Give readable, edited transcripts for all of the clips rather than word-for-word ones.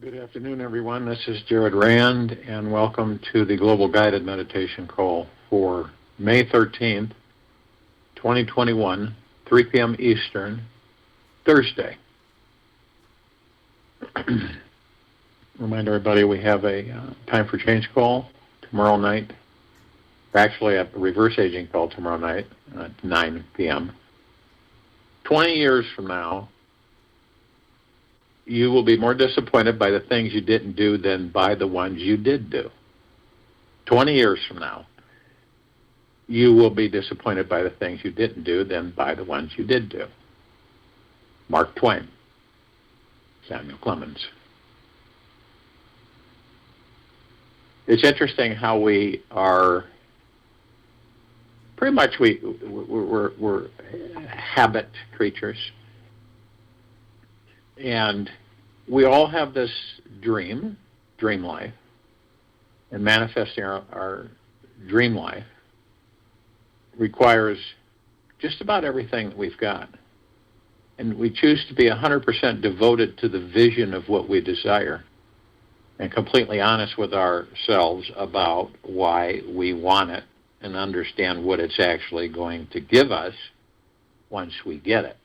Good afternoon, everyone. This is Jared Rand, and welcome to the Global Guided Meditation Call for May 13th, 2021, 3 p.m. Eastern, Thursday. Remind everybody we have a time for change call tomorrow night. Actually, a reverse aging call tomorrow night at 9 p.m. 20 years from now, you will be more disappointed by the things you didn't do than by the ones you did do. 20 years from now, you will be disappointed by the things you didn't do than by the ones you did do. Mark Twain, Samuel Clemens. It's interesting how we are, pretty much we're habit creatures. And we all have this dream life, and manifesting our dream life requires just about everything that we've got. And we choose to be 100% devoted to the vision of what we desire and completely honest with ourselves about why we want it and understand what it's actually going to give us once we get it.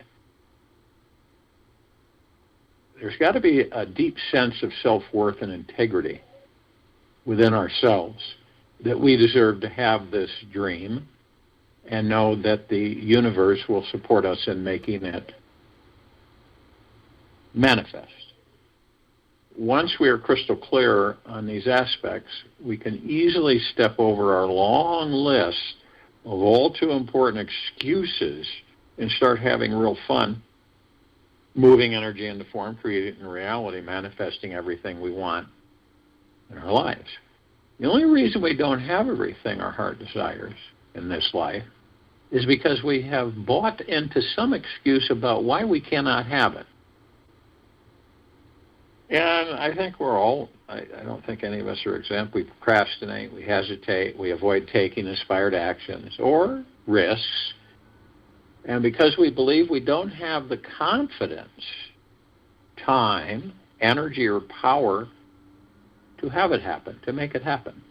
There's got to be a deep sense of self-worth and integrity within ourselves that we deserve to have this dream and know that the universe will support us in making it manifest. Once we are crystal clear on these aspects, we can easily step over our long list of all too important excuses and start having real fun, moving energy into form, creating reality, manifesting everything we want in our lives. The only reason we don't have everything our heart desires in this life is because we have bought into some excuse about why we cannot have it. And I think we're all, I don't think any of us are exempt. We procrastinate, we hesitate, we avoid taking inspired actions or risks. And because we believe we don't have the confidence, time, energy, or power to have it happen, to make it happen.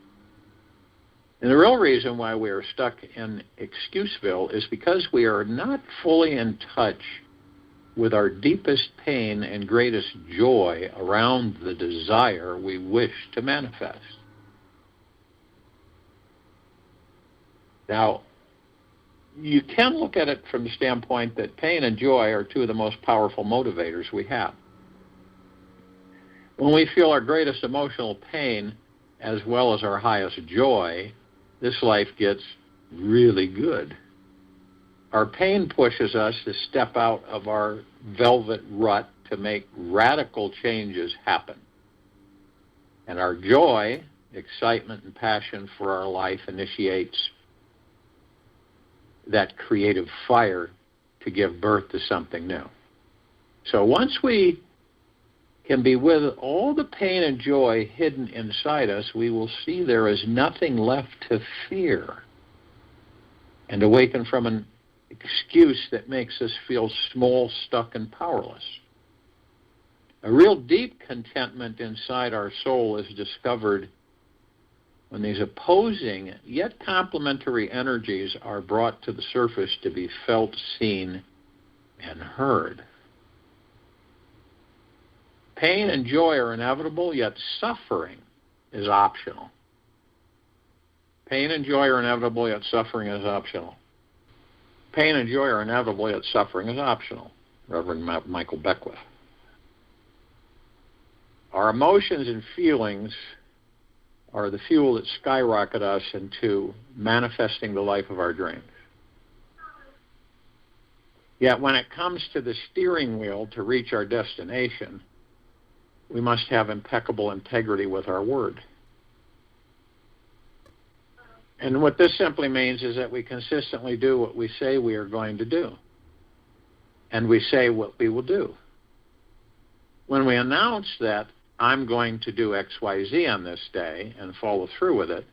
And the real reason why we are stuck in Excuseville is because we are not fully in touch with our deepest pain and greatest joy around the desire we wish to manifest. Now, you can look at it from the standpoint that pain and joy are two of the most powerful motivators we have. When we feel our greatest emotional pain as well as our highest joy, this life gets really good. Our pain pushes us to step out of our velvet rut to make radical changes happen. And our joy, excitement, and passion for our life initiates that creative fire to give birth to something new. So once we can be with all the pain and joy hidden inside us, we will see there is nothing left to fear and awaken from an excuse that makes us feel small, stuck, and powerless. A real deep contentment inside our soul is discovered when these opposing yet complementary energies are brought to the surface to be felt, seen, and heard. Pain and joy are inevitable, yet suffering is optional. Pain and joy are inevitable, yet suffering is optional. Pain and joy are inevitable, yet suffering is optional. Reverend Michael Beckwith. Our emotions and feelings are the fuel that skyrocket us into manifesting the life of our dreams. Yet when it comes to the steering wheel to reach our destination, we must have impeccable integrity with our word. And what this simply means is that we consistently do what we say we are going to do. And we say what we will do. When we announce that I'm going to do X, Y, Z on this day and follow through with it,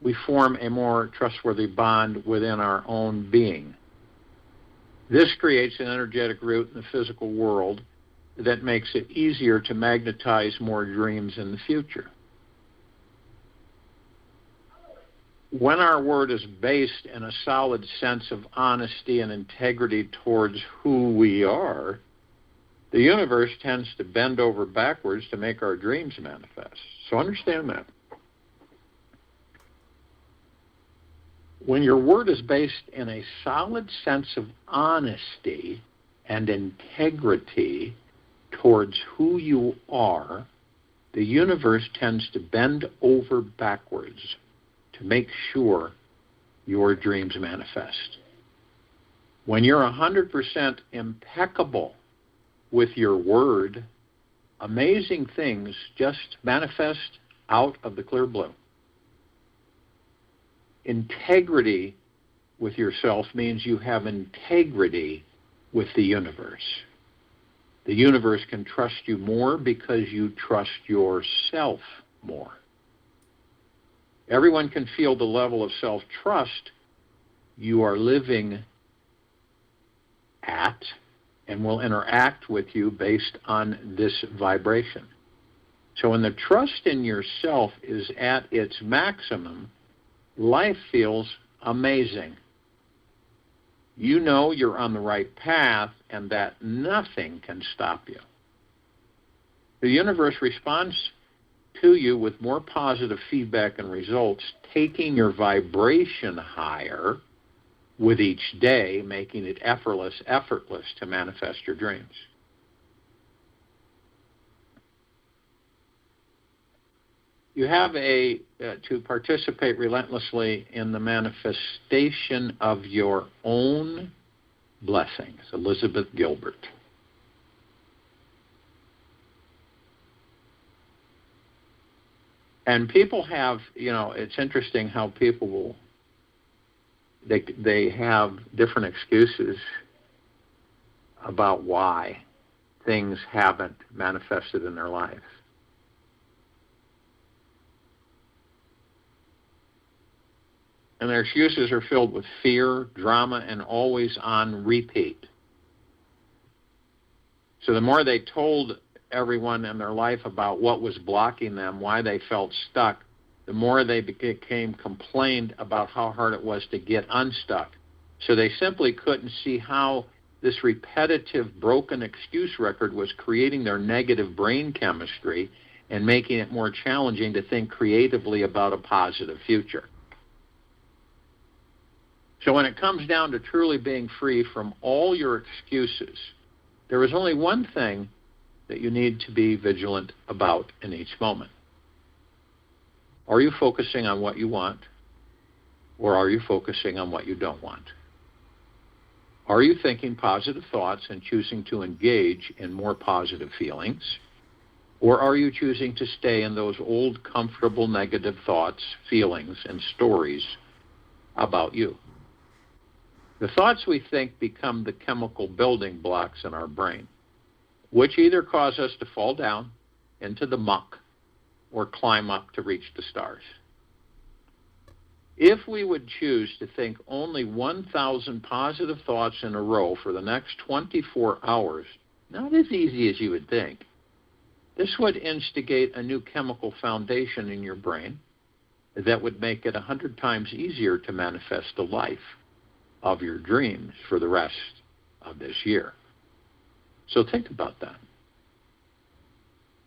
we form a more trustworthy bond within our own being. This creates an energetic root in the physical world that makes it easier to magnetize more dreams in the future. When our word is based in a solid sense of honesty and integrity towards who we are, the universe tends to bend over backwards to make our dreams manifest. So understand that. When your word is based in a solid sense of honesty and integrity towards who you are, the universe tends to bend over backwards to make sure your dreams manifest. When you're 100% impeccable with your word, amazing things just manifest out of the clear blue. Integrity with yourself means you have integrity with the universe. The universe can trust you more because you trust yourself more. Everyone can feel the level of self-trust you are living at and will interact with you based on this vibration. So when the trust in yourself is at its maximum, life feels amazing. You know you're on the right path and that nothing can stop you. The universe responds to you with more positive feedback and results, taking your vibration higher with each day, making it effortless to manifest your dreams. You have to participate relentlessly in the manifestation of your own blessings. Elizabeth Gilbert. And people have, it's interesting how people will, they have different excuses about why things haven't manifested in their lives. And their excuses are filled with fear, drama, and always on repeat. So the more they told everyone in their life about what was blocking them, why they felt stuck, the more they complained about how hard it was to get unstuck. So they simply couldn't see how this repetitive, broken excuse record was creating their negative brain chemistry and making it more challenging to think creatively about a positive future. So when it comes down to truly being free from all your excuses, there is only one thing that you need to be vigilant about in each moment. Are you focusing on what you want, or are you focusing on what you don't want? Are you thinking positive thoughts and choosing to engage in more positive feelings, or are you choosing to stay in those old, comfortable, negative thoughts, feelings, and stories about you? The thoughts we think become the chemical building blocks in our brain, which either cause us to fall down into the muck or climb up to reach the stars. If we would choose to think only 1,000 positive thoughts in a row for the next 24 hours, not as easy as you would think, this would instigate a new chemical foundation in your brain that would make it 100 times easier to manifest the life of your dreams for the rest of this year. So think about that.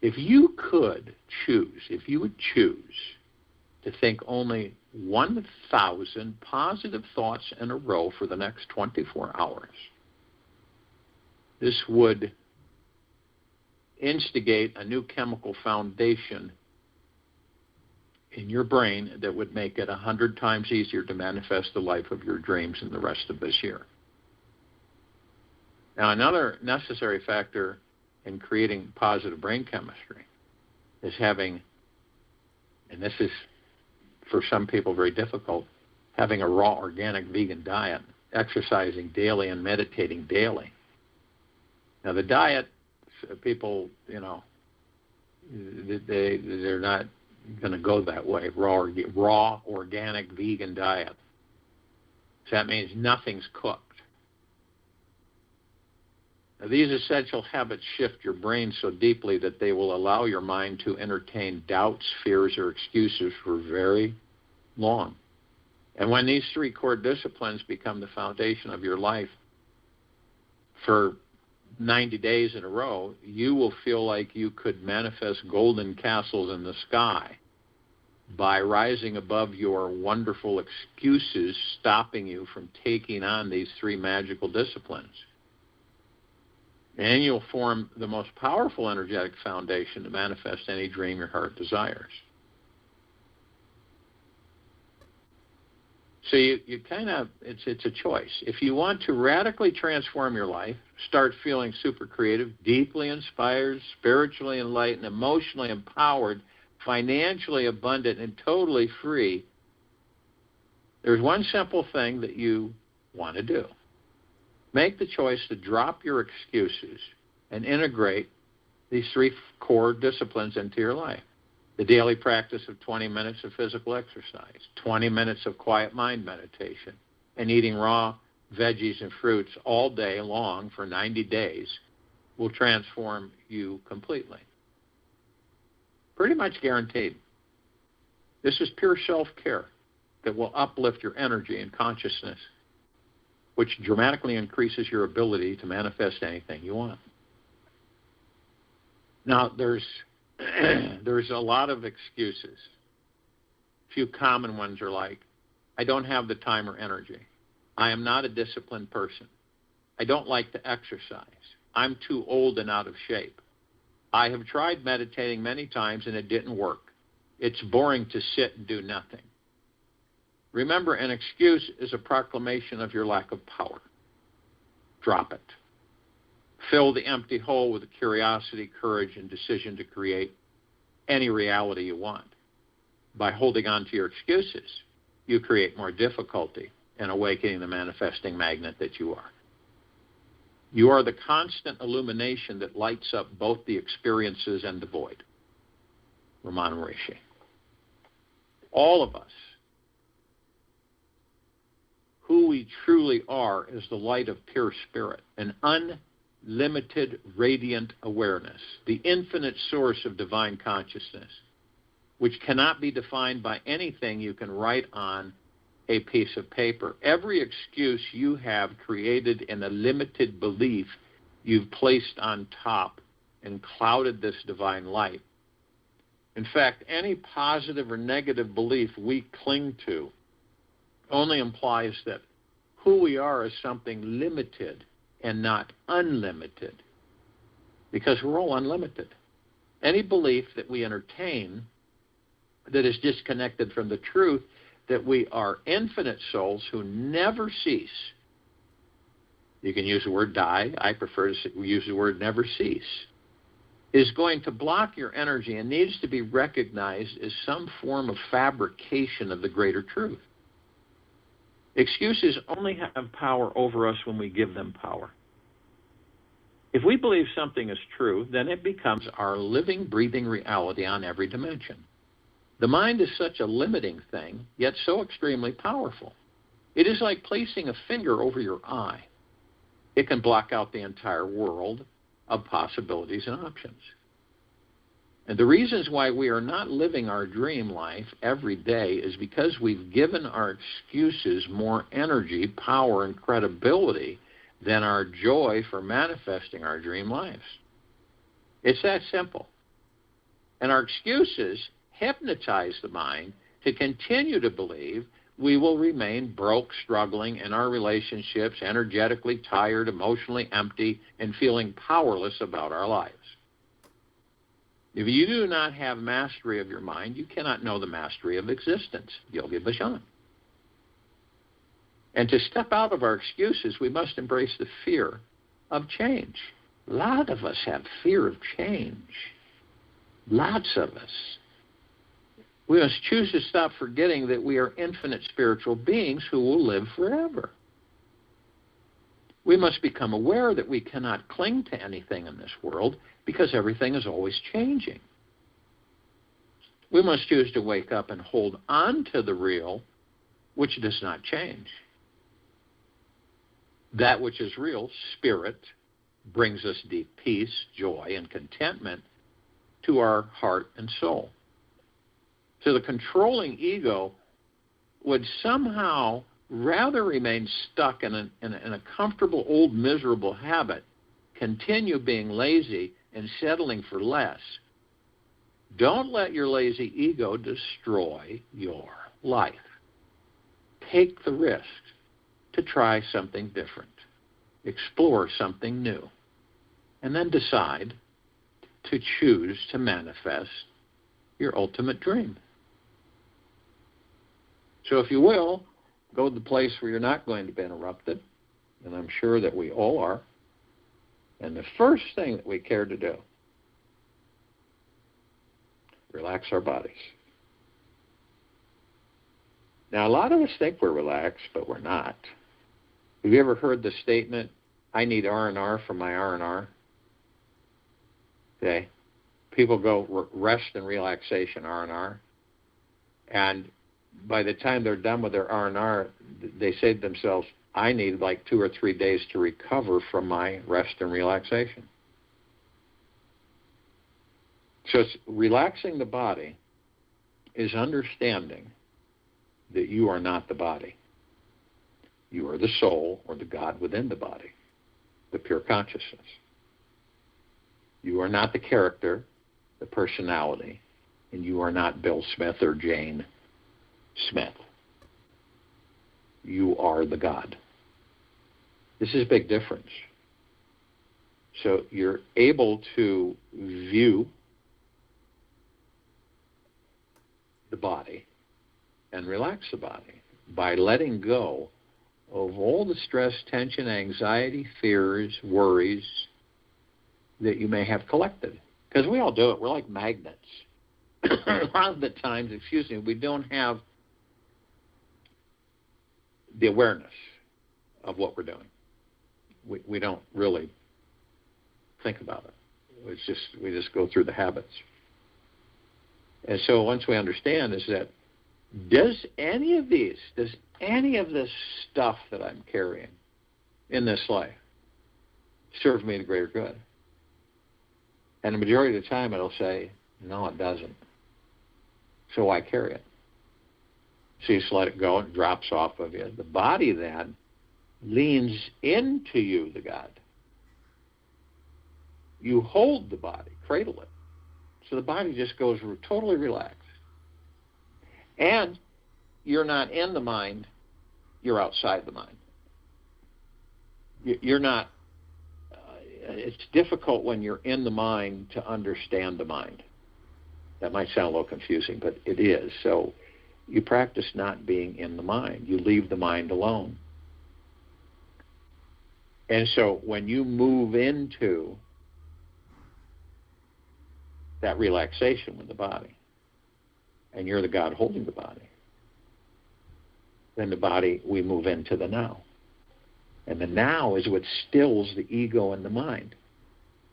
If you would choose to think only 1,000 positive thoughts in a row for the next 24 hours, this would instigate a new chemical foundation in your brain that would make it 100 times easier to manifest the life of your dreams in the rest of this year. Now, another necessary factor in creating positive brain chemistry is having, and this is for some people very difficult, having a raw, organic, vegan diet, exercising daily and meditating daily. Now, the diet, people, they're not going to go that way, raw, organic, vegan diet. So that means nothing's cooked. Now, these essential habits shift your brain so deeply that they will allow your mind to entertain doubts, fears, or excuses for very long. And when these three core disciplines become the foundation of your life for 90 days in a row, you will feel like you could manifest golden castles in the sky by rising above your wonderful excuses stopping you from taking on these three magical disciplines. And you'll form the most powerful energetic foundation to manifest any dream your heart desires. So you kind of, it's a choice. If you want to radically transform your life, start feeling super creative, deeply inspired, spiritually enlightened, emotionally empowered, financially abundant, and totally free, there's one simple thing that you want to do. Make the choice to drop your excuses and integrate these three core disciplines into your life. The daily practice of 20 minutes of physical exercise, 20 minutes of quiet mind meditation, and eating raw veggies and fruits all day long for 90 days will transform you completely. Pretty much guaranteed. This is pure self-care that will uplift your energy and consciousness, which dramatically increases your ability to manifest anything you want. Now, there's a lot of excuses. A few common ones are like, I don't have the time or energy. I am not a disciplined person. I don't like to exercise. I'm too old and out of shape. I have tried meditating many times and it didn't work. It's boring to sit and do nothing. Remember, an excuse is a proclamation of your lack of power. Drop it. Fill the empty hole with curiosity, courage, and decision to create any reality you want. By holding on to your excuses, you create more difficulty in awakening the manifesting magnet that you are. You are the constant illumination that lights up both the experiences and the void. Ramana Maharishi. All of us, who we truly are, is the light of pure spirit, an unlimited radiant awareness, the infinite source of divine consciousness, which cannot be defined by anything you can write on a piece of paper. Every excuse you have created in a limited belief you've placed on top and clouded this divine light. In fact, any positive or negative belief we cling to only implies that who we are is something limited and not unlimited, because we're all unlimited. Any belief that we entertain that is disconnected from the truth that we are infinite souls who never cease. You can use the word die. I prefer to use the word never cease. Is going to block your energy and needs to be recognized as some form of fabrication of the greater truth. Excuses only have power over us when we give them power. If we believe something is true, then it becomes our living, breathing reality on every dimension. The mind is such a limiting thing, yet so extremely powerful. It is like placing a finger over your eye. It can block out the entire world of possibilities and options. And the reasons why we are not living our dream life every day is because we've given our excuses more energy, power, and credibility than our joy for manifesting our dream lives. It's that simple. And our excuses hypnotize the mind to continue to believe we will remain broke, struggling in our relationships, energetically tired, emotionally empty, and feeling powerless about our lives. If you do not have mastery of your mind, you cannot know the mastery of existence. Yogi Bhajan. And to step out of our excuses, we must embrace the fear of change. A lot of us have fear of change. Lots of us. We must choose to stop forgetting that we are infinite spiritual beings who will live forever. We must become aware that we cannot cling to anything in this world because everything is always changing. We must choose to wake up and hold on to the real, which does not change. That which is real, spirit, brings us deep peace, joy, and contentment to our heart and soul. So the controlling ego would somehow rather remain stuck in a comfortable, old, miserable habit, continue being lazy and settling for less. Don't let your lazy ego destroy your life. Take the risk to try something different, explore something new, and then decide to choose to manifest your ultimate dream. So if you will, go to the place where you're not going to be interrupted, and I'm sure that we all are. And the first thing that we care to do, relax our bodies. Now, a lot of us think we're relaxed, but we're not. Have you ever heard the statement, I need R&R for my R&R? Okay. People go rest and relaxation, R&R. And by the time they're done with their R&R, they say to themselves, I need like 2 or 3 days to recover from my rest and relaxation. So it's relaxing the body is understanding that you are not the body. You are the soul or the God within the body, the pure consciousness. You are not the character, the personality, and you are not Bill Smith or Jane Smith. You are the God. This is a big difference. So you're able to view the body and relax the body by letting go of all the stress, tension, anxiety, fears, worries that you may have collected. Because we all do it. We're like magnets. A lot of the times, we don't have the awareness of what we're doing. We don't really think about it. We just go through the habits. And so once we understand is that, does any of this stuff that I'm carrying in this life serve me to greater good? And the majority of the time it'll say, no, it doesn't. So why carry it? So you just let it go, and it drops off of you. The body then leans into you, the God. You hold the body, cradle it. So the body just goes totally relaxed. And you're not in the mind, you're outside the mind. You're not, it's difficult when you're in the mind to understand the mind. That might sound a little confusing, but it is. So you practice not being in the mind. You leave the mind alone. And so when you move into that relaxation with the body, and you're the God holding the body, then the body, we move into the now. And the now is what stills the ego and the mind.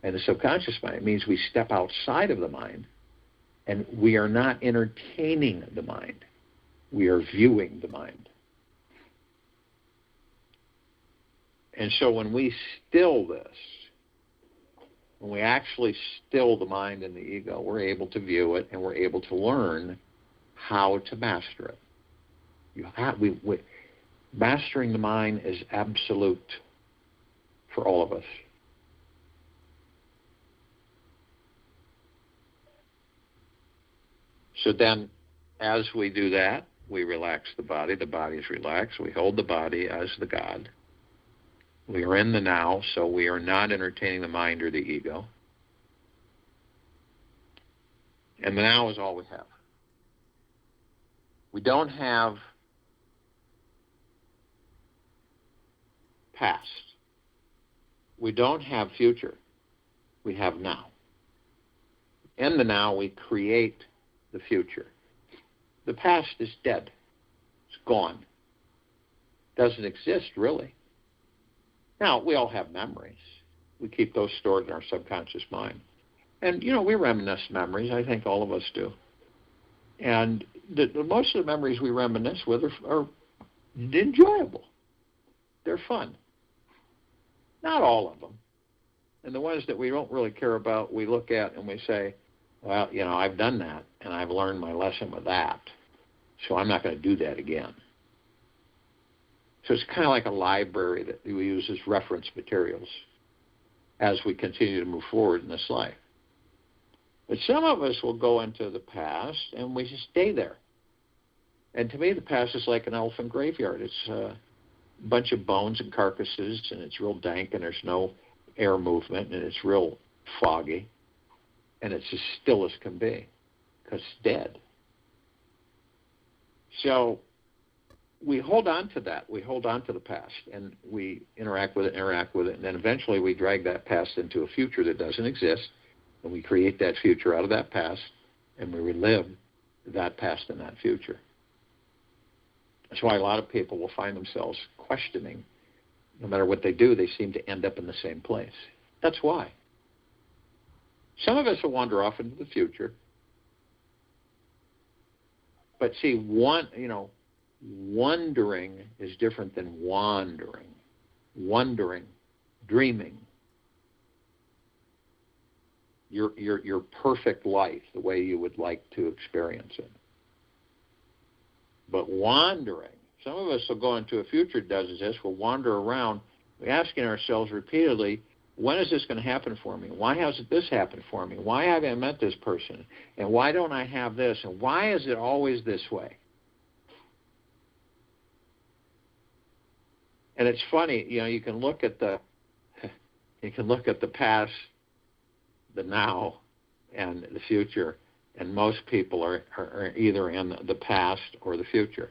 And the subconscious mind, it means we step outside of the mind, and we are not entertaining the mind. We are viewing the mind. And so when we still this, when we actually still the mind and the ego, we're able to view it, and we're able to learn how to master it. Mastering the mind is absolute for all of us. So then, as we do that, we relax the body is relaxed, we hold the body as the God. We are in the now, so we are not entertaining the mind or the ego. And the now is all we have. We don't have past. We don't have future. We have now. In the now, we create the future. The past is dead. It's gone. Doesn't exist, really. Now, we all have memories. We keep those stored in our subconscious mind. And, we reminisce memories. I think all of us do. And most of the memories we reminisce with are enjoyable. They're fun. Not all of them. And the ones that we don't really care about, we look at and we say, well, I've done that, and I've learned my lesson with that, so I'm not going to do that again. So it's kind of like a library that we use as reference materials as we continue to move forward in this life. But some of us will go into the past, and we just stay there. And to me, the past is like an elephant graveyard. It's a bunch of bones and carcasses, and it's real dank, and there's no air movement, and it's real foggy, and it's as still as can be because it's dead. So we hold on to that. We hold on to the past, and we interact with it, and then eventually we drag that past into a future that doesn't exist, and we create that future out of that past, and we relive that past and that future. That's why a lot of people will find themselves questioning. No matter what they do, they seem to end up in the same place. That's why. Some of us will wander off into the future. But see, wondering is different than wandering. Wondering, dreaming. Your perfect life, the way you would like to experience it. But wandering, some of us will go into a future that does this. We'll wander around, asking ourselves repeatedly, when is this going to happen for me? Why hasn't this happened for me? Why haven't I met this person? And why don't I have this? And why is it always this way? And it's funny, you can look at the past, the now, and the future, and most people are either in the past or the future,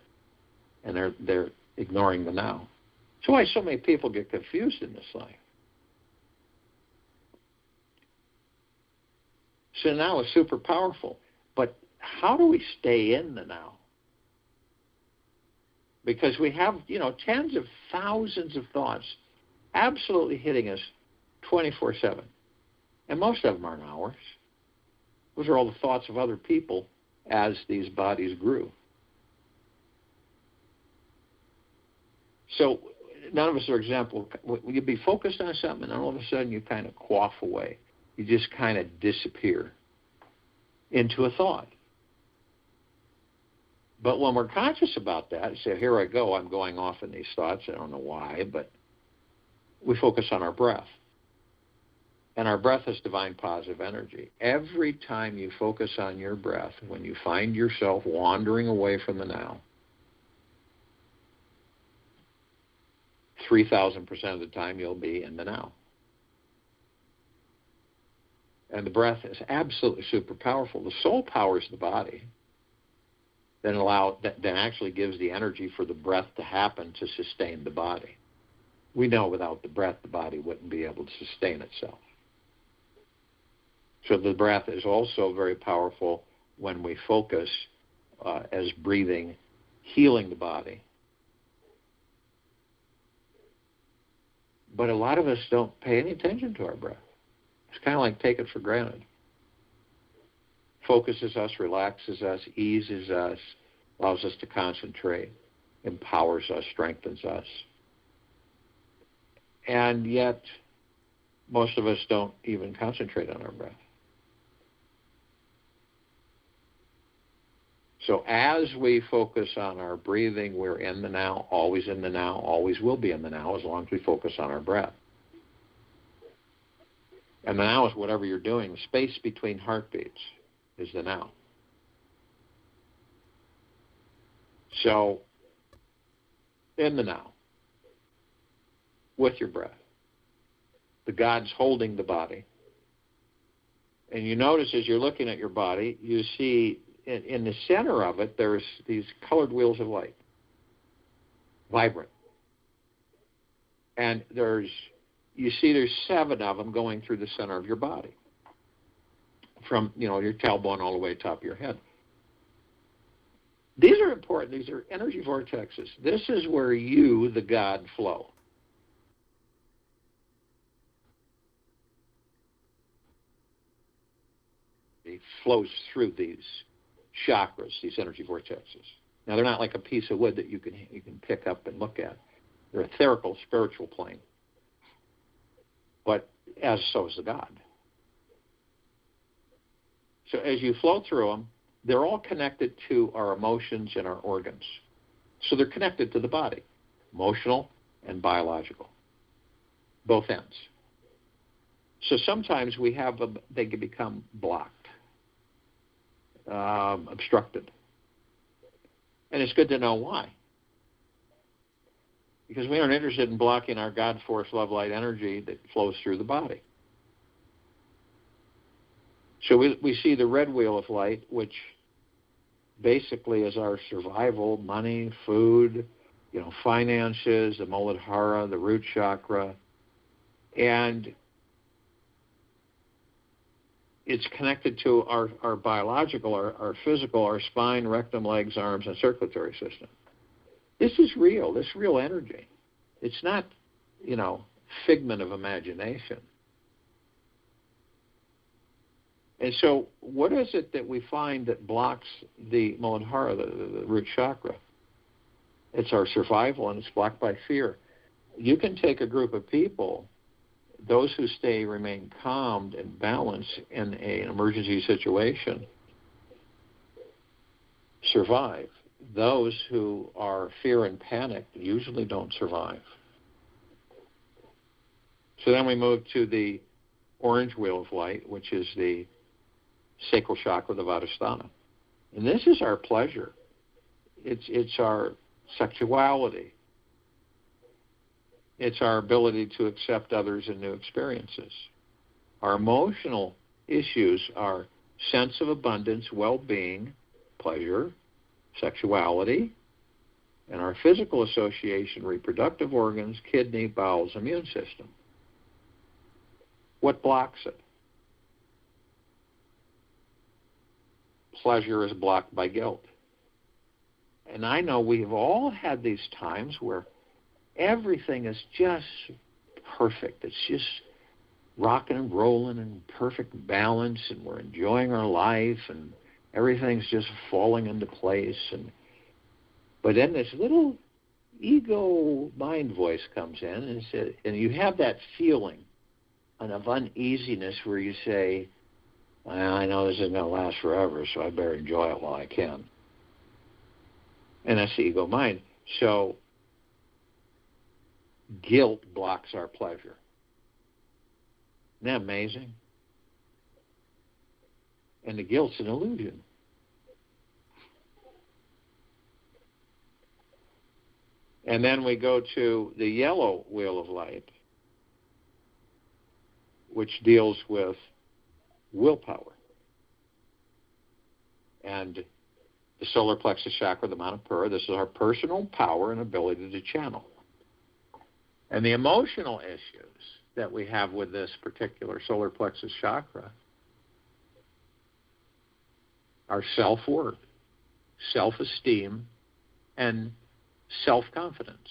and they're ignoring the now. That's why so many people get confused in this life. So now is super powerful, but how do we stay in the now? Because we have, tens of thousands of thoughts absolutely hitting us 24/7, and most of them aren't ours. Those are all the thoughts of other people as these bodies grew. So none of us are exempt. You'd be focused on something, and all of a sudden you kind of quaff away. You just kind of disappear into a thought. But when we're conscious about that, and say, here I go, I'm going off in these thoughts, I don't know why, but we focus on our breath. And our breath is divine positive energy. Every time you focus on your breath, when you find yourself wandering away from the now, 3,000% of the time you'll be in the now. And the breath is absolutely super powerful. The soul powers the body, then actually gives the energy for the breath to happen to sustain the body. We know without the breath, the body wouldn't be able to sustain itself. So the breath is also very powerful when we focus as breathing, healing the body. But a lot of us don't pay any attention to our breath. It's kind of like take it for granted. Focuses us, relaxes us, eases us, allows us to concentrate, empowers us, strengthens us. And yet, most of us don't even concentrate on our breath. So as we focus on our breathing, we're in the now, always in the now, always will be in the now, as long as we focus on our breath. And the now is whatever you're doing. The space between heartbeats is the now. So, in the now, with your breath, the God's holding the body. And you notice as you're looking at your body, you see in the center of it, there's these colored wheels of light, vibrant. And there's 7 of them going through the center of your body, from your tailbone all the way to the top of your head. These are important. These are energy vortexes. This is where you, the God, flow. It flows through these chakras, these energy vortexes. Now, they're not like a piece of wood that you can pick up and look at. They're etherical, spiritual plane. But as so is the God. So as you flow through them, they're all connected to our emotions and our organs. So they're connected to the body, emotional and biological, both ends. So sometimes they can become blocked, obstructed. And it's good to know why. Because we aren't interested in blocking our God force, love, light, energy that flows through the body. So we see the red wheel of light, which basically is our survival, money, food, finances, the Muladhara, the root chakra. And it's connected to our biological, our physical, our spine, rectum, legs, arms, and circulatory system. This is real. This is real energy. It's not, figment of imagination. And so what is it that we find that blocks the Muladhara, the root chakra? It's our survival, and it's blocked by fear. You can take a group of people, those who remain calmed and balanced in an emergency situation, survive. Those who are fear and panic usually don't survive. So then we move to the orange wheel of light, which is the sacral chakra, the Vadasthana. And this is our pleasure. It's our sexuality. It's our ability to accept others and new experiences. Our emotional issues are sense of abundance, well-being, pleasure, sexuality, and our physical association, reproductive organs, kidney, bowels, immune system. What blocks it? Pleasure is blocked by guilt. And I know we've all had these times where everything is just perfect. It's just rocking and rolling in perfect balance, and we're enjoying our life, and everything's just falling into place. But then this little ego mind voice comes in and you have that feeling of uneasiness where you say, well, I know this isn't going to last forever, so I better enjoy it while I can. And that's the ego mind. So guilt blocks our pleasure. Isn't that amazing? And the guilt's an illusion. And then we go to the yellow wheel of light, which deals with willpower. And the solar plexus chakra, the Manipura, this is our personal power and ability to channel. And the emotional issues that we have with this particular solar plexus chakra are self-worth, self-esteem, and self-confidence.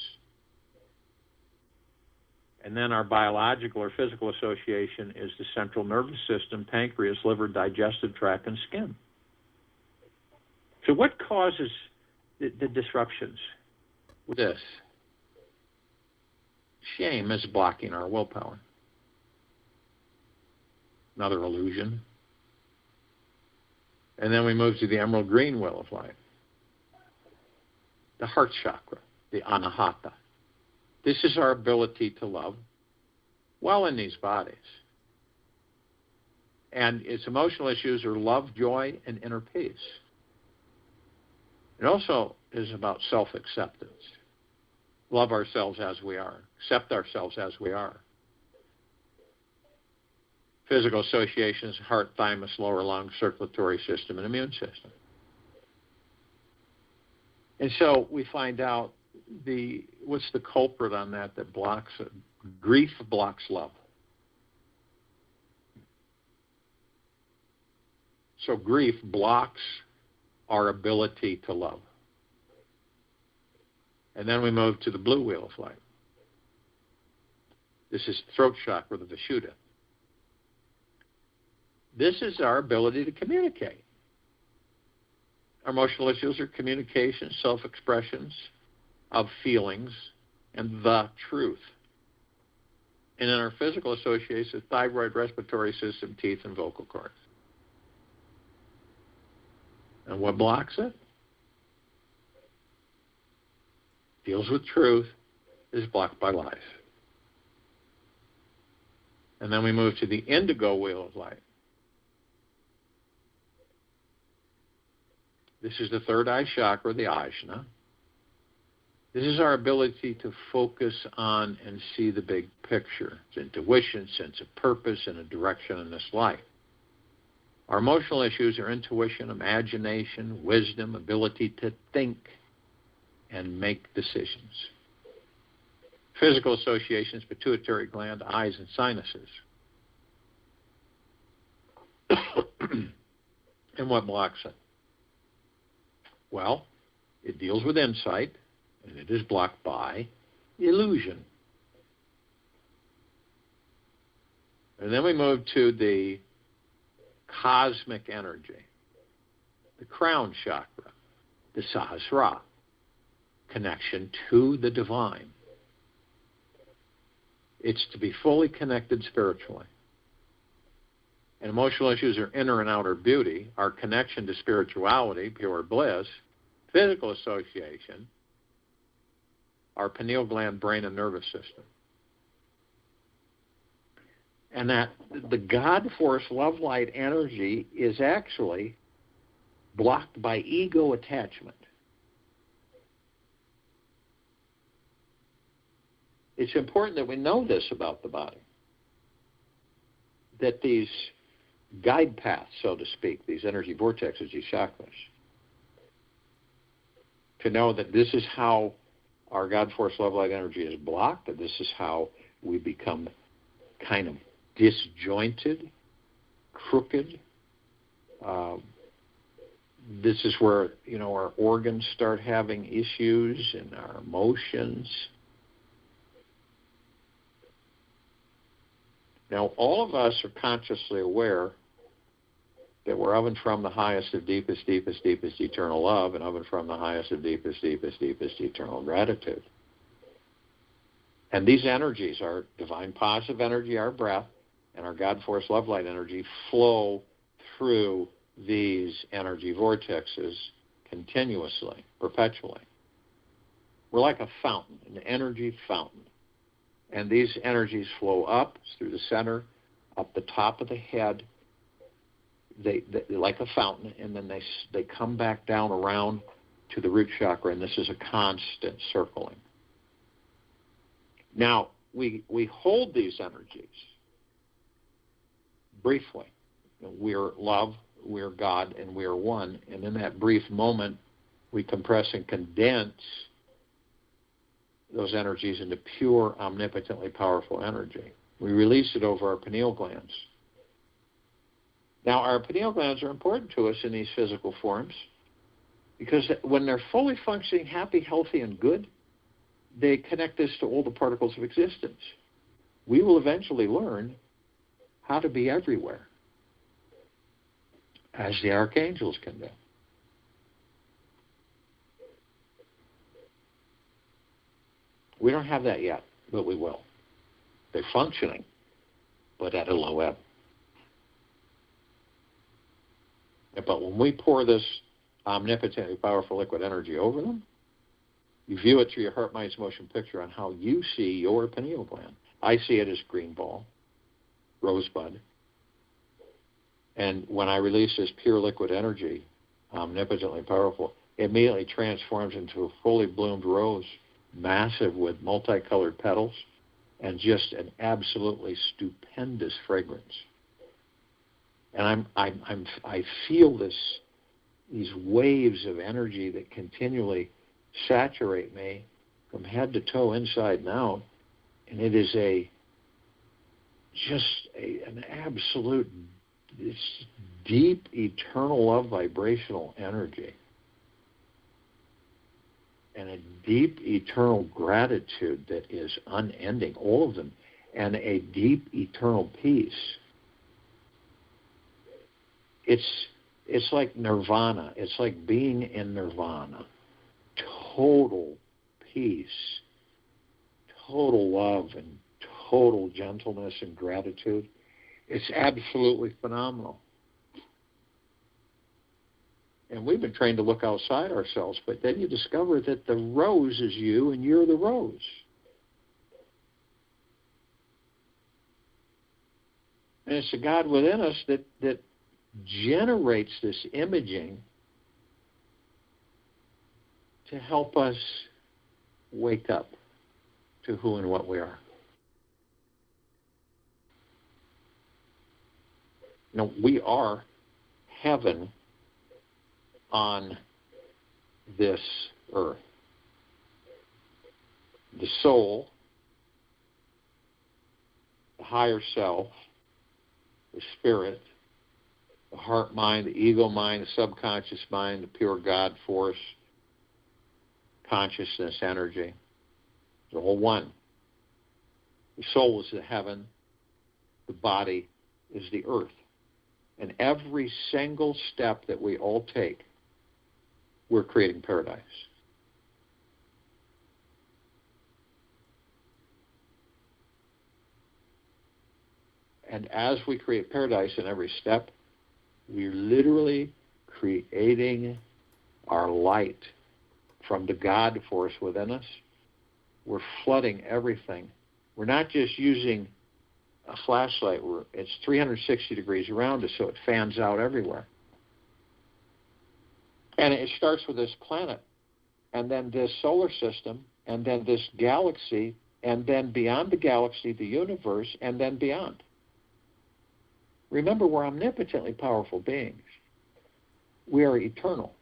And then our biological or physical association is the central nervous system, pancreas, liver, digestive tract, and skin. So what causes the disruptions with this? Shame is blocking our willpower. Another illusion. And then we move to the emerald green wheel of light. The heart chakra, the anahata. This is our ability to love well in these bodies. And its emotional issues are love, joy, and inner peace. It also is about self-acceptance. Love ourselves as we are. Accept ourselves as we are. Physical associations, heart, thymus, lower lung, circulatory system, and immune system. And so we find out what's the culprit on that blocks it? Grief blocks love. So grief blocks our ability to love. And then we move to the blue wheel of light. This is throat chakra, the Vishuddha. This is our ability to communicate. Our emotional issues are communication, self-expressions of feelings, and the truth. And in our physical associations, thyroid, respiratory system, teeth, and vocal cords. And what blocks it? Deals with truth, is blocked by life. And then we move to the indigo wheel of light. This is the third eye chakra, the ajna. This is our ability to focus on and see the big picture. It's intuition, sense of purpose, and a direction in this life. Our emotional issues are intuition, imagination, wisdom, ability to think and make decisions. Physical associations, pituitary gland, eyes, and sinuses. And what blocks it? Well, it deals with insight, and it is blocked by illusion. And then we move to the cosmic energy, the crown chakra, the Sahasrara, connection to the divine. It's to be fully connected spiritually. And emotional issues are inner and outer beauty, our connection to spirituality, pure bliss, physical association, our pineal gland, brain, and nervous system. And that the God force, love light energy is actually blocked by ego attachment. It's important that we know this about the body, that these guide paths, so to speak, these energy vortexes, these chakras, to know that this is how our God force love light energy is blocked, that this is how we become kind of disjointed, crooked. This is where, our organs start having issues and our emotions. Now, all of us are consciously aware that we're of and from the highest of deepest, deepest, deepest eternal love, and of and from the highest of deepest, deepest, deepest eternal gratitude. And these energies, our divine positive energy, our breath, and our God force love light energy flow through these energy vortexes continuously, perpetually. We're like a fountain, an energy fountain. And these energies flow up through the center, up the top of the head, they like a fountain, and then they come back down around to the root chakra, and this is a constant circling. Now, we hold these energies briefly. We're love, we're God, and we're one. And in that brief moment, we compress and condense those energies into pure, omnipotently powerful energy. We release it over our pineal glands. Now, our pineal glands are important to us in these physical forms because when they're fully functioning, happy, healthy, and good, they connect us to all the particles of existence. We will eventually learn how to be everywhere, as the archangels can do. We don't have that yet, but we will. They're functioning, but at a low ebb. But when we pour this omnipotently powerful liquid energy over them, you view it through your heart, mind's motion picture on how you see your pineal gland. I see it as green ball, rosebud. And when I release this pure liquid energy, omnipotently powerful, it immediately transforms into a fully bloomed rose, massive with multicolored petals, and just an absolutely stupendous fragrance. And I feel these waves of energy that continually saturate me from head to toe, inside and out, and it is an absolute, this deep, eternal love vibrational energy, and a deep, eternal gratitude that is unending, all of them, and a deep, eternal peace. It's like nirvana. It's like being in nirvana. Total peace, total love, and total gentleness and gratitude. It's absolutely phenomenal. And we've been trained to look outside ourselves, but then you discover that the rose is you and you're the rose. And it's the God within us that generates this imaging to help us wake up to who and what we are. We are heaven on this earth. The soul, the higher self, the spirit, the heart mind, the ego mind, the subconscious mind, the pure God force, consciousness, energy, the whole one. The soul is the heaven, the body is the earth. And every single step that we all take, we're creating paradise. And as we create paradise in every step, we're literally creating our light from the God force within us. We're flooding everything. We're not just using a flashlight. It's 360 degrees around us, so it fans out everywhere. And it starts with this planet, and then this solar system, and then this galaxy, and then beyond the galaxy, the universe, and then beyond. Remember, we're omnipotently powerful beings. We are eternal.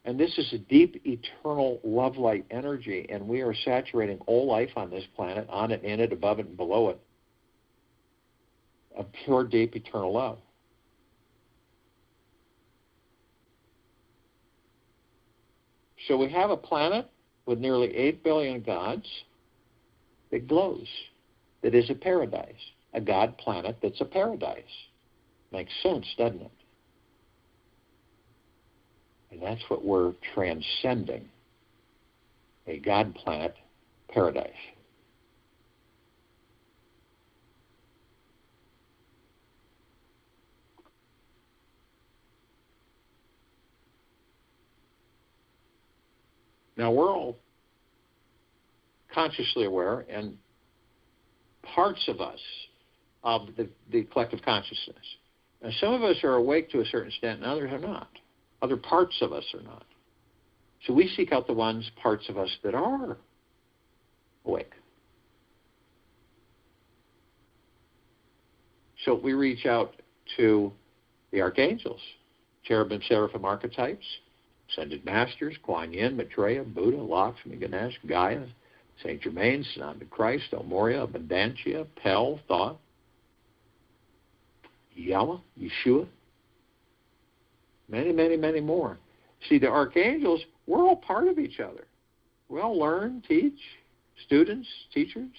And this is a deep, eternal love light energy, and we are saturating all life on this planet, on it, in it, above it, and below it, of pure, deep, eternal love. So we have a planet with nearly 8 billion gods that glows, that is a paradise, a God planet that's a paradise. Makes sense, doesn't it? And that's what we're transcending, a God planet paradise. Now, we're all consciously aware, and parts of us, of the collective consciousness. And some of us are awake to a certain extent, and others are not. Other parts of us are not. So we seek out the parts of us that are awake. So we reach out to the archangels, cherubim, seraphim archetypes, ascended masters, Kuan Yin, Maitreya, Buddha, Lakshmi, Ganesh, Gaia, Saint Germain, Sananda Christ, El Moria, Abundantia, Pel, Thoth, Yahweh, Yeshua, many, many, many more. See, the archangels, we're all part of each other. We all learn, teach, students, teachers.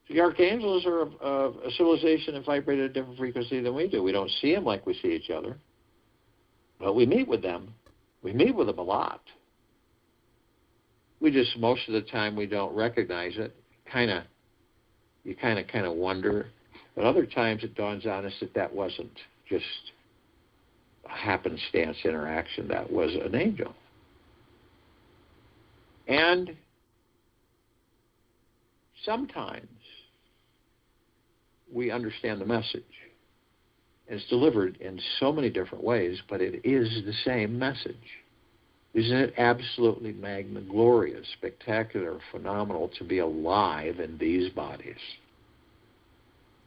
The archangels are of a civilization and vibrate at a different frequency than we do. We don't see them like we see each other, but we meet with them. We meet with them a lot. We just, most of the time, we don't recognize it. You kind of wonder. But other times it dawns on us that wasn't just a happenstance interaction. That was an angel. And sometimes we understand the message. It's delivered in so many different ways, but it is the same message. Isn't it absolutely glorious, spectacular, phenomenal to be alive in these bodies?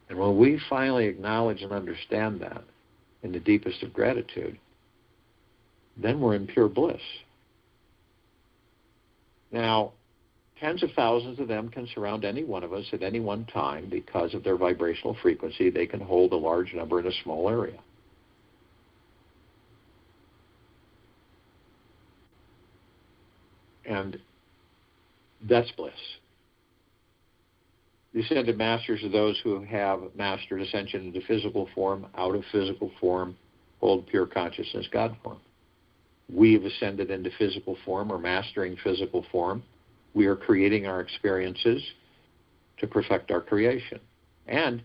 And when we finally acknowledge and understand that in the deepest of gratitude, then we're in pure bliss. Now, tens of thousands of them can surround any one of us at any one time because of their vibrational frequency. They can hold a large number in a small area. And that's bliss. The ascended masters are those who have mastered ascension into physical form, out of physical form, hold pure consciousness, God form. we've ascended into physical form or mastering physical form. We are creating our experiences to perfect our creation. And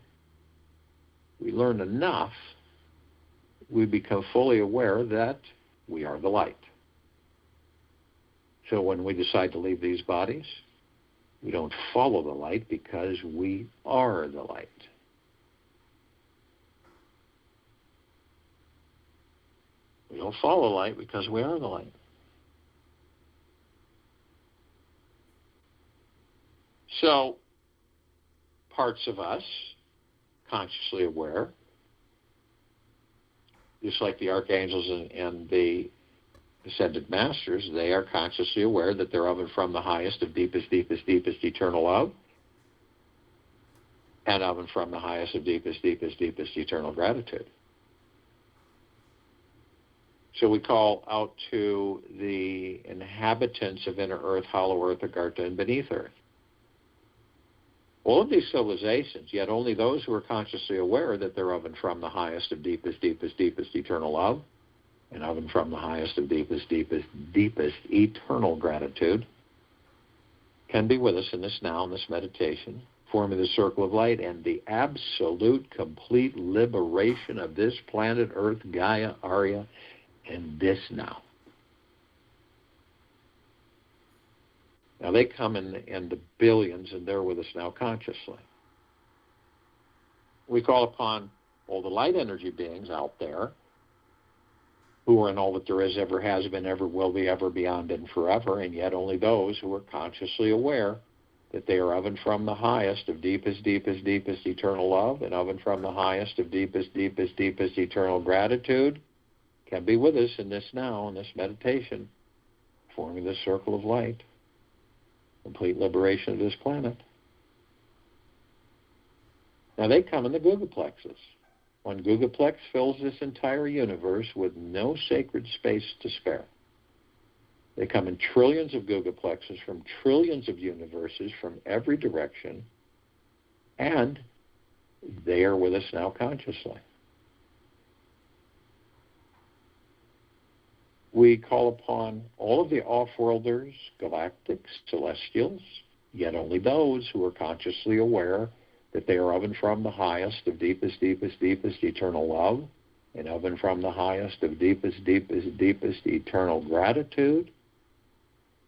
we learn enough, we become fully aware that we are the light. So when we decide to leave these bodies, we don't follow the light because we are the light. We don't follow light because we are the light. So, parts of us, consciously aware, just like the archangels and the ascended masters, they are consciously aware that they're of and from the highest of deepest, deepest, deepest eternal love, and of and from the highest of deepest, deepest, deepest eternal gratitude. So we call out to the inhabitants of inner earth, hollow earth, Agartha, and beneath earth. All of these civilizations, yet only those who are consciously aware that they're of and from the highest of deepest, deepest, deepest eternal love, and of and from the highest of deepest, deepest, deepest eternal gratitude, can be with us in this now, in this meditation, forming the circle of light and the absolute, complete liberation of this planet Earth, Gaia, Arya, and this now. Now they come in the billions, and they're with us now consciously. We call upon all the light energy beings out there who are in all that there is, ever has been, ever will be, ever beyond, and forever, and yet only those who are consciously aware that they are of and from the highest of deepest, deepest, deepest eternal love, and of and from the highest of deepest, deepest, deepest eternal gratitude, can be with us in this now, in this meditation, forming this circle of light, complete liberation of this planet. Now they come in the Gugaplexes. One Gugaplex fills this entire universe with no sacred space to spare. They come in trillions of Gugaplexes from trillions of universes from every direction, and they are with us now consciously. We call upon all of the off-worlders, galactics, celestials, yet only those who are consciously aware that they are of and from the highest of deepest, deepest, deepest eternal love, and of and from the highest of deepest, deepest, deepest eternal gratitude,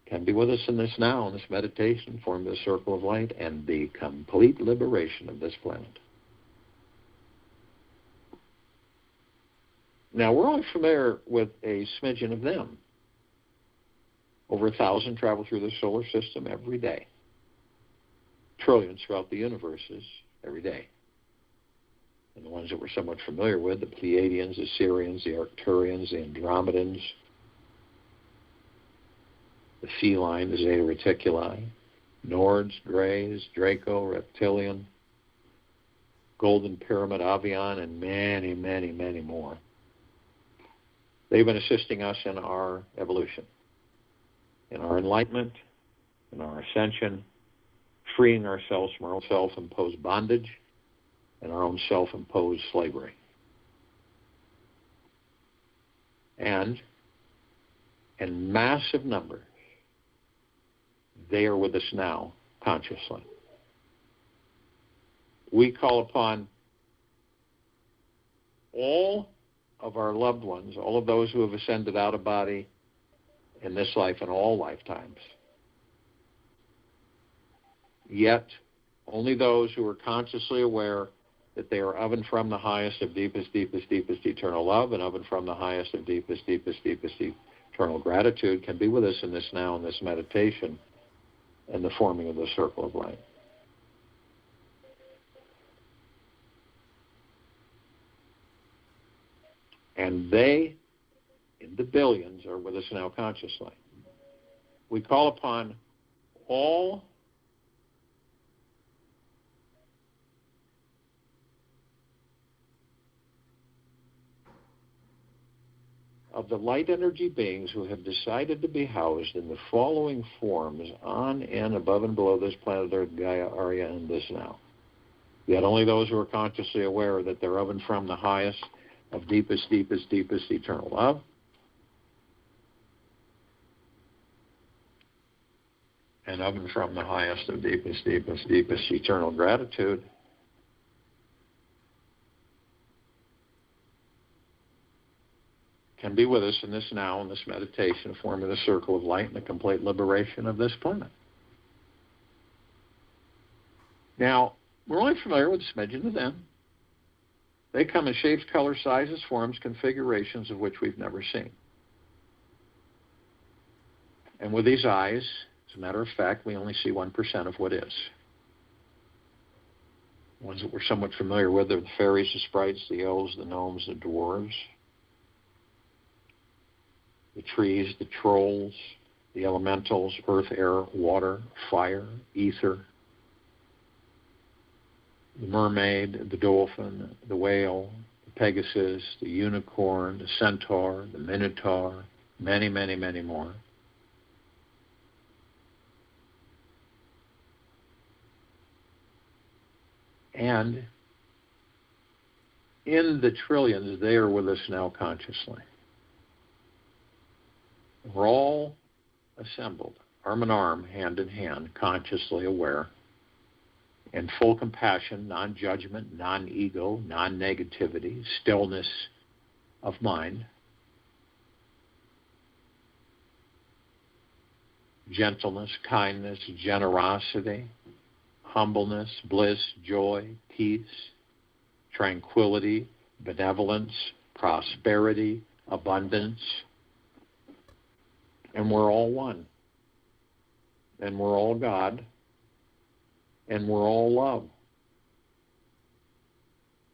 can be with us in this now, in this meditation, form the circle of light, and the complete liberation of this planet. Now, we're all familiar with a smidgen of them. Over 1,000 travel through the solar system every day. Trillions throughout the universes every day. And the ones that we're somewhat familiar with, the Pleiadians, the Sirians, the Arcturians, the Andromedans, the feline, the Zeta Reticuli, Nords, Greys, Draco, Reptilian, Golden Pyramid, Avian, and many, many, many more. They've been assisting us in our evolution, in our enlightenment, in our ascension, freeing ourselves from our own self-imposed bondage and our own self-imposed slavery. And in massive numbers, they are with us now, consciously. We call upon all of our loved ones, all of those who have ascended out of body in this life and all lifetimes. Yet, only those who are consciously aware that they are of and from the highest of deepest, deepest, deepest eternal love, and of and from the highest of deepest, deepest, deepest eternal gratitude can be with us in this now, in this meditation, and the forming of the circle of light. And they, in the billions, are with us now consciously. We call upon all of the light energy beings who have decided to be housed in the following forms on and above and below this planet Earth, Gaia, Arya, and this now. Yet only those who are consciously aware that they're of and from the highest of deepest, deepest, deepest eternal love, And of and from the highest of deepest, deepest, deepest eternal gratitude, can be with us in this now, in this meditation, forming the circle of light and the complete liberation of this planet. Now, we're only familiar with a smidgen of them. They come in shapes, colors, sizes, forms, configurations of which we've never seen. And with these eyes, as a matter of fact, we only see 1% of what is. The ones that we're somewhat familiar with are the fairies, the sprites, the elves, the gnomes, the dwarves, the trees, the trolls, the elementals, earth, air, water, fire, ether, the mermaid, the dolphin, the whale, the pegasus, the unicorn, the centaur, the minotaur, many, many, many more. And in the trillions, they are with us now consciously. We're all assembled, arm in arm, hand in hand, consciously aware, in full compassion, non-judgment, non-ego, non-negativity, stillness of mind, gentleness, kindness, generosity, humbleness, bliss, joy, peace, tranquility, benevolence, prosperity, abundance. And we're all one. And we're all God. And we're all love.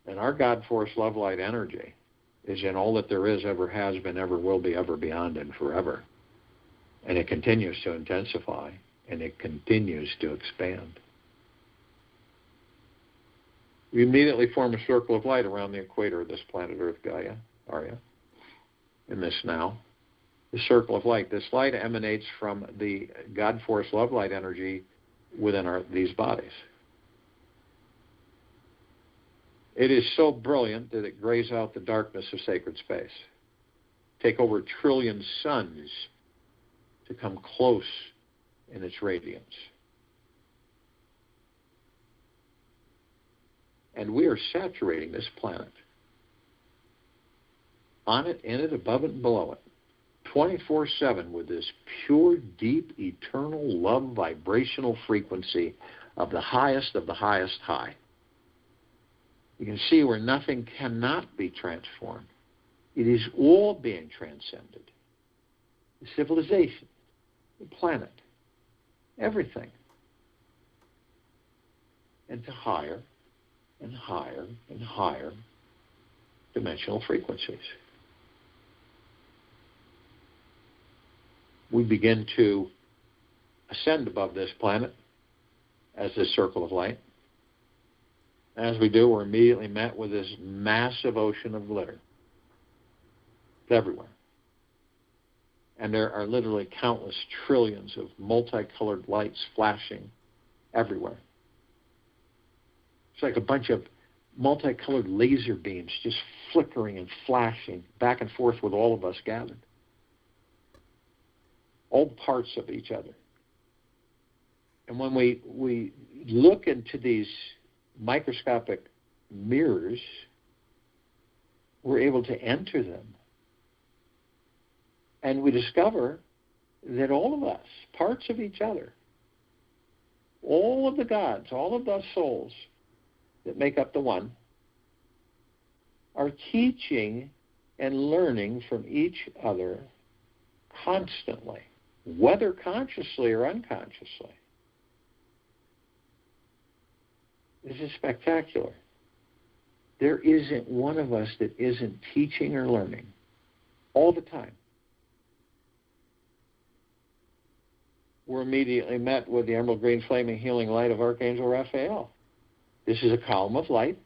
And our God force, love, light, energy is in all that there is, ever has been, ever will be, ever beyond, and forever. And it continues to intensify, and it continues to expand. We immediately form a circle of light around the equator of this planet Earth, Gaia, Arya, in this now. The circle of light. This light emanates from the God force, love, light energy within these bodies. It is so brilliant that it grays out the darkness of sacred space. Take over 1 trillion suns to come close in its radiance. And we are saturating this planet. On it, in it, above it, and below it. 24/7 with this pure, deep, eternal love vibrational frequency of the highest high. You can see where nothing cannot be transformed. It is all being transcended. The civilization, the planet, everything. And to higher and higher and higher dimensional frequencies. We begin to ascend above this planet as this circle of light. As we do, we're immediately met with this massive ocean of glitter. It's everywhere. And there are literally countless trillions of multicolored lights flashing everywhere. It's like a bunch of multicolored laser beams just flickering and flashing back and forth with all of us gathered. All parts of each other. And when we look into these microscopic mirrors, we're able to enter them. And we discover that all of us, parts of each other, all of the gods, all of those souls that make up the one, are teaching and learning from each other constantly, whether consciously or unconsciously. This is spectacular. There isn't one of us that isn't teaching or learning all the time. We're immediately met with the emerald green flaming healing light of Archangel Raphael. This is a column of light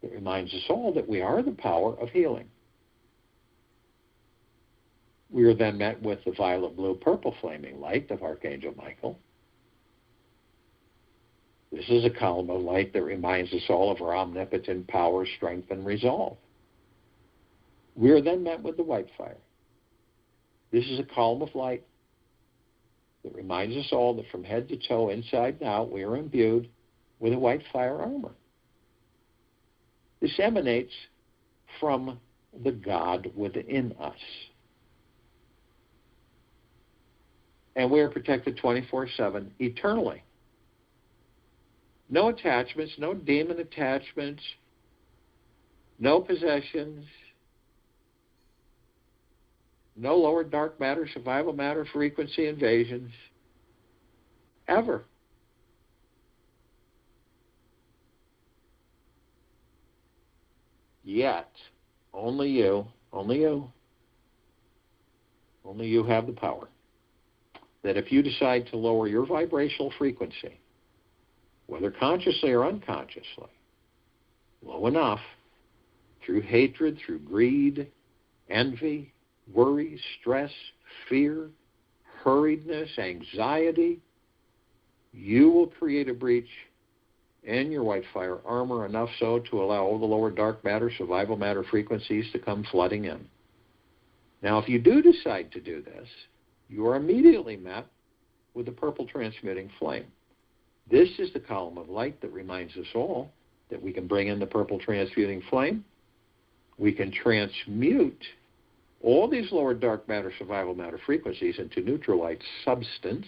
that reminds us all that we are the power of healing. We are then met with the violet, blue, purple flaming light of Archangel Michael. This is a column of light that reminds us all of our omnipotent power, strength, and resolve. We are then met with the white fire. This is a column of light that reminds us all that from head to toe, inside and out, we are imbued with a white fire armor. This emanates from the God within us. And we are protected 24/7 eternally. No attachments, no demon attachments, no possessions, no lower dark matter, survival matter, frequency invasions, ever. Yet, only you have the power that if you decide to lower your vibrational frequency, whether consciously or unconsciously, low enough, through hatred, through greed, envy, worry, stress, fear, hurriedness, anxiety, you will create a breach in your white fire armor, enough so to allow all the lower dark matter, survival matter frequencies to come flooding in. Now, if you do decide to do this, you are immediately met with the purple transmuting flame. This is the column of light that reminds us all that we can bring in the purple transmuting flame. We can transmute all these lower dark matter, survival matter frequencies into neutral light substance,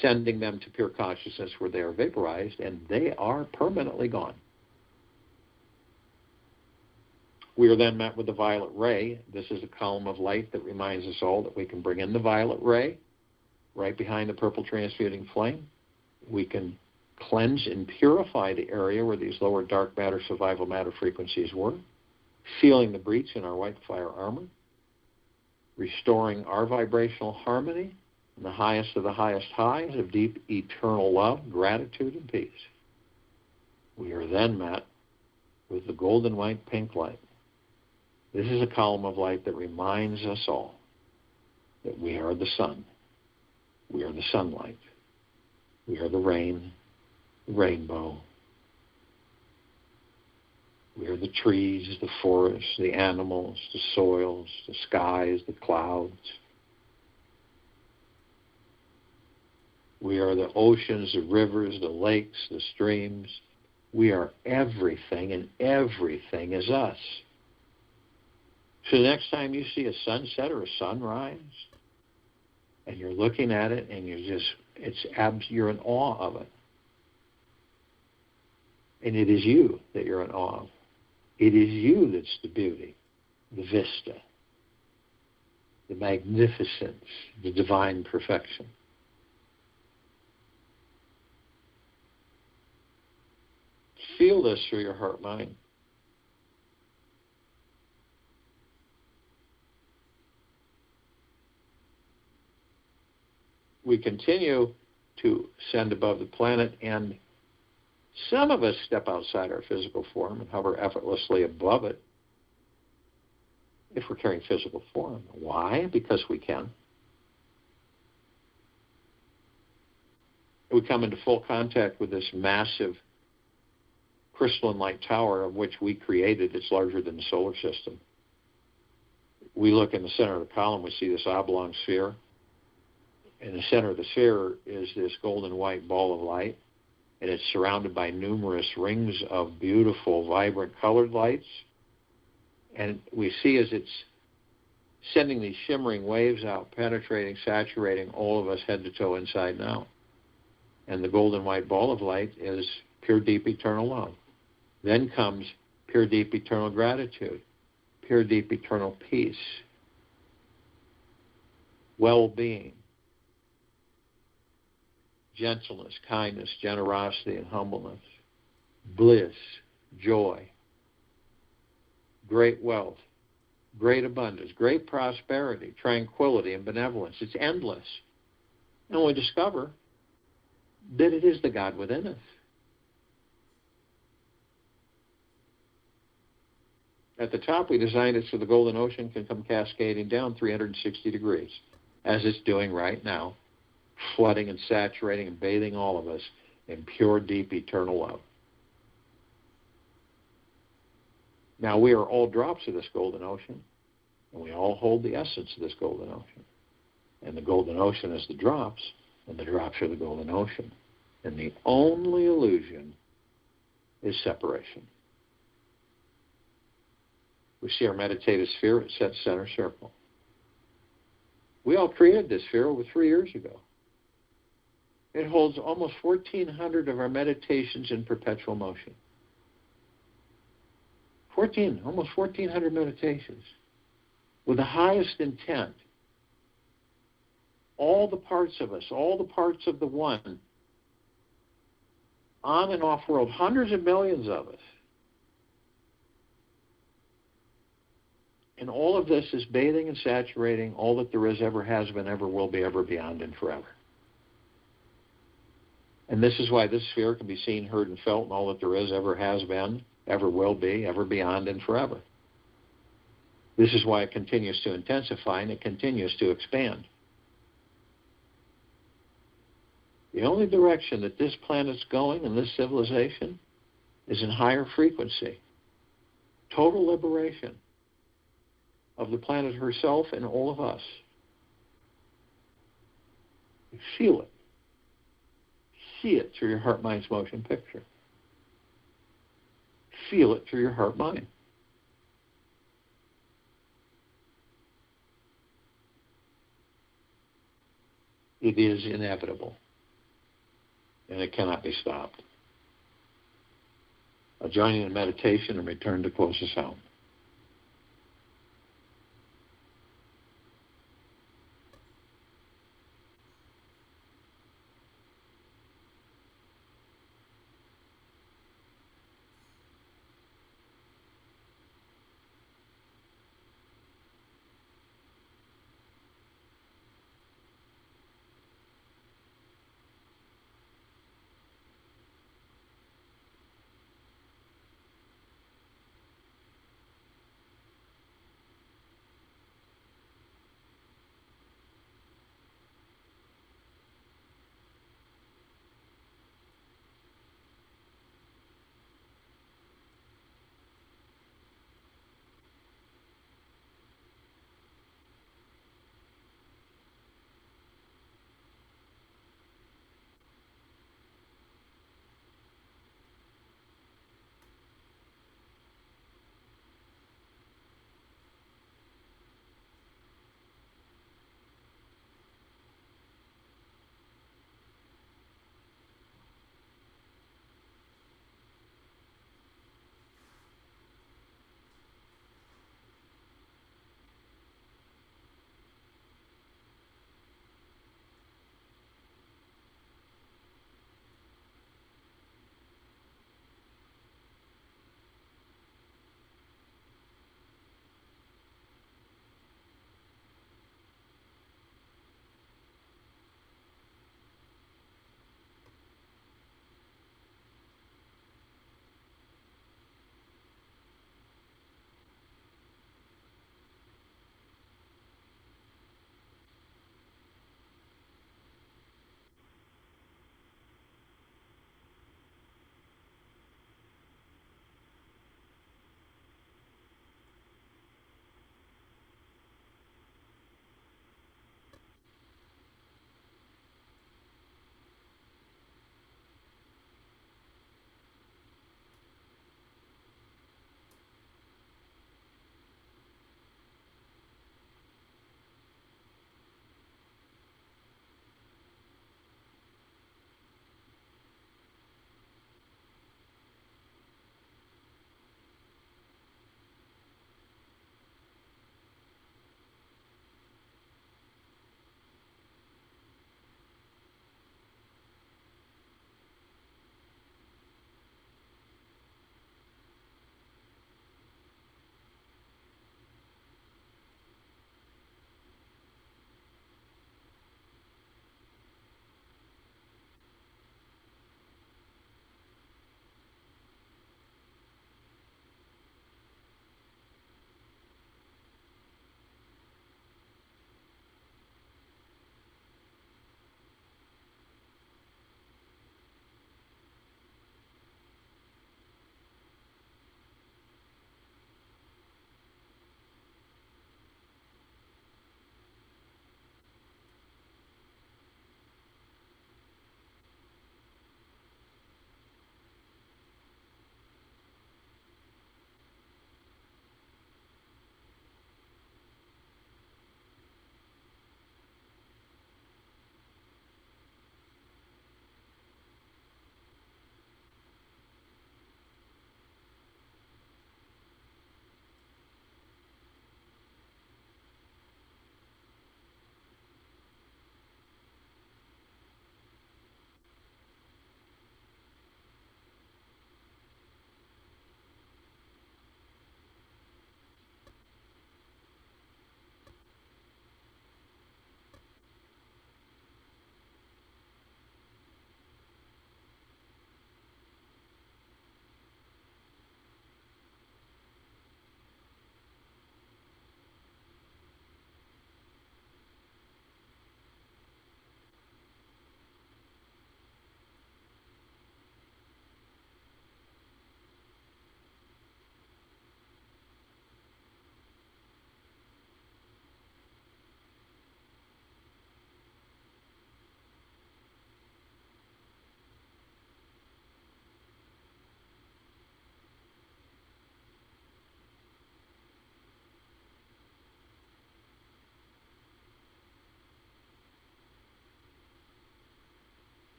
sending them to pure consciousness where they are vaporized, and they are permanently gone. We are then met with the violet ray. This is a column of light that reminds us all that we can bring in the violet ray right behind the purple transmuting flame. We can cleanse and purify the area where these lower dark matter, survival matter frequencies were, sealing the breach in our white fire armor, restoring our vibrational harmony in the highest of the highest highs of deep eternal love, gratitude, and peace. We are then met with the golden white pink light. This is a column of light that reminds us all that we are the sun. We are the sunlight. We are the rain, the rainbow. We are the trees, the forests, the animals, the soils, the skies, the clouds. We are the oceans, the rivers, the lakes, the streams. We are everything, and everything is us. So the next time you see a sunset or a sunrise, and you're looking at it, and you're in awe of it. And it is you that you're in awe of. It is you that's the beauty, the vista, the magnificence, the divine perfection. Feel this through your heart-mind. We continue to ascend above the planet, and some of us step outside our physical form and hover effortlessly above it if we're carrying physical form. Why? Because we can. We come into full contact with this massive crystalline light tower of which we created. It's larger than the solar system. We look in the center of the column, we see this oblong sphere. In the center of the sphere is this golden white ball of light, and it's surrounded by numerous rings of beautiful, vibrant colored lights. And we see as it's sending these shimmering waves out, penetrating, saturating all of us head to toe, inside and out. And the golden white ball of light is pure, deep, eternal love. Then comes pure, deep, eternal gratitude, pure, deep, eternal peace, well-being, gentleness, kindness, generosity, and humbleness, bliss, joy, great wealth, great abundance, great prosperity, tranquility, and benevolence. It's endless. And we discover that it is the God within us. At the top, we designed it so the golden ocean can come cascading down 360 degrees, as it's doing right now, flooding and saturating and bathing all of us in pure, deep, eternal love. Now, we are all drops of this golden ocean, and we all hold the essence of this golden ocean. And the golden ocean is the drops, and the drops are the golden ocean. And the only illusion is separation. We see our meditative sphere at set center circle. We all created this sphere over 3 years ago. It holds almost 1,400 of our meditations in perpetual motion. Almost 1,400 meditations with the highest intent. All the parts of us, all the parts of the one, on and off world, hundreds of millions of us. And all of this is bathing and saturating all that there is, ever has been, ever will be, ever beyond, and forever. And this is why this sphere can be seen, heard, and felt in all that there is, ever has been, ever will be, ever beyond, and forever. This is why it continues to intensify and it continues to expand. The only direction that this planet's going and this civilization is in higher frequency. Total liberation of the planet herself and all of us. You feel it. See it through your heart-mind's motion picture. Feel it through your heart-mind. It is inevitable, and it cannot be stopped. I'll join you in meditation and return to close us out.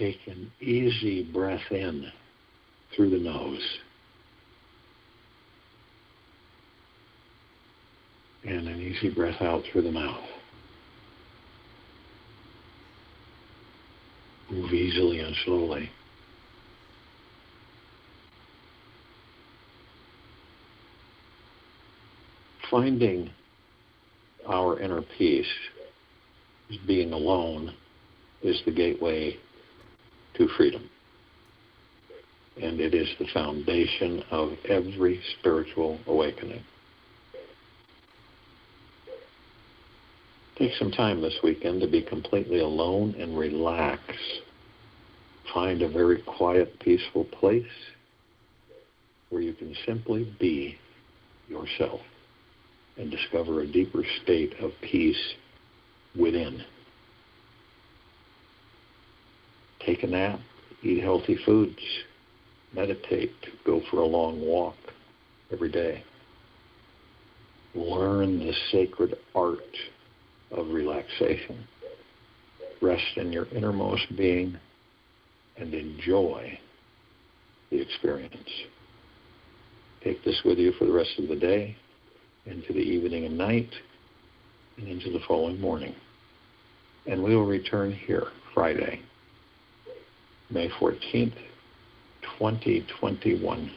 take an easy breath in through the nose and an easy breath out through the mouth. Move easily and slowly. Finding our inner peace, being alone, is the gateway to freedom. And it is the foundation of every spiritual awakening. Take some time this weekend to be completely alone and relax. Find a very quiet, peaceful place where you can simply be yourself and discover a deeper state of peace within. Take a nap, eat healthy foods, meditate, go for a long walk every day. Learn the sacred art of relaxation. Rest in your innermost being and enjoy the experience. Take this with you for the rest of the day, into the evening and night, and into the following morning. And we will return here Friday, May 14th, 2021,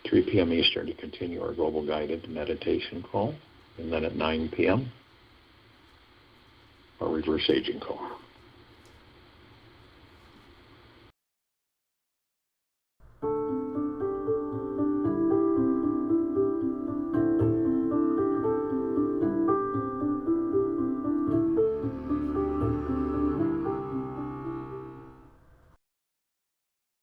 3 p.m. Eastern, to continue our global guided meditation call. And then at 9 p.m., our reverse aging call.